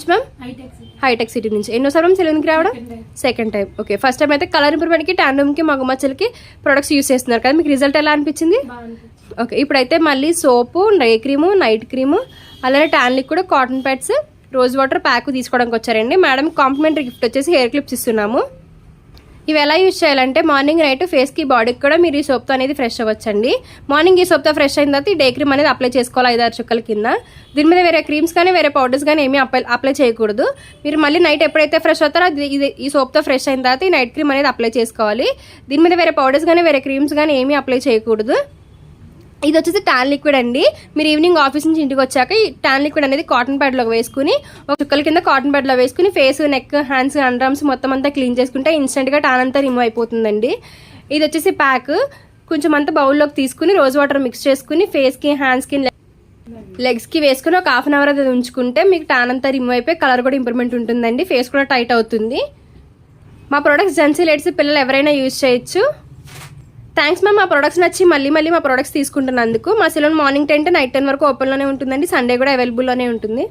Ma'am hitech city నుంచి ఎన్నోసారి ma'am సెలూన్కి రావడం? Second time. Okay, first time అయితే కలర్ ఇంప్రూవ్మెంట్కి ట్యాన్ మగమచ్చలకి ప్రొడక్ట్స్ యూస్ చేస్తున్నారు కదా, మీకు రిజల్ట్ ఎలా అనిపించింది? ఓకే, ఇప్పుడైతే మళ్ళీ సోపు, డే క్రీము, నైట్ క్రీము, అలానే tan liquid, cotton pods, rose water pack తీసుకోవడానికి వచ్చారండి. మేడం కాంప్లిమెంటరీ గిఫ్ట్ వచ్చేసి హెయిర్ క్లిప్స్ ఇస్తున్నాము. ఇవి ఎలా యూజ్ చేయాలంటే మార్నింగ్ నైట్ ఫేస్కి బాడీకి కూడా మీరు ఈ సోప్తో అనేది ఫ్రెష్ అవ్వచ్చండి. మార్నింగ్ ఈ సోప్తో ఫ్రెష్ అయిన తర్వాత ఈ డే క్రీమ్ అనేది అప్లై చేసుకోవాలి 5-6 చుక్కల కింద. దీని మీద వేరే క్రీమ్స్ కానీ వేరే పౌడర్స్ కానీ ఏమీ అప్లై చేయకూడదు. మీరు మళ్ళీ నైట్ ఎప్పుడైతే ఫ్రెష్ అవుతారో ఈ సోప్తో ఫ్రెష్ అయిన తర్వాత ఈ నైట్ క్రీమ్ అనేది అప్లై చేసుకోవాలి. దీని మీద వేరే పౌడర్స్ కానీ వేరే క్రీమ్స్ కానీ ఏమీ అప్లై చేయకూడదు. ఇది వచ్చేసి ట్యాన్ లిక్విడ్ అండి. మీరు ఈవినింగ్ ఆఫీస్ నుంచి ఇంటికి వచ్చాక ఈ ట్యాన్ లిక్విడ్ అనేది కాటన్ ప్యాడ్లో వేసుకుని ఒక చుక్కల కింద కాటన్ ప్యాడ్లో వేసుకుని face, neck, hands, under arms మొత్తం అంతా క్లీన్ చేసుకుంటే ఇన్స్టెంట్గా ట్యాన్ అంతా రిమూవ్ అయిపోతుందండి. ఇది వచ్చేసి ప్యాక్ కొంచెం అంతా బౌల్లోకి తీసుకుని రోజ్ వాటర్ మిక్స్ చేసుకుని ఫేస్కి, హ్యాండ్స్కి, లెగ్స్కి వేసుకుని ఒక 1/2 అవర్ అది ఉంచుకుంటే మీకు ట్యాన్ అంతా రిమూవ్ అయిపోయి కలర్ కూడా ఇంప్రూవ్మెంట్ ఉంటుందండి. ఫేస్ కూడా టైట్ అవుతుంది. మా ప్రొడక్ట్స్ జెంట్స్, లేడీస్, పిల్లలు ఎవరైనా యూజ్ చేయొచ్చు. Thanks ma'am. మా ప్రొడక్ట్స్ నచ్చి మళ్ళీ మా ప్రొడక్ట్స్ తీసుకుంటున్నందుకు. మా సెలూన్ మార్నింగ్ 10 to నైట్ 10 వరకు ఓపెన్లోనే ఉంటుందండి. సండే కూడా అవైలబుల్లోనే ఉంటుంది.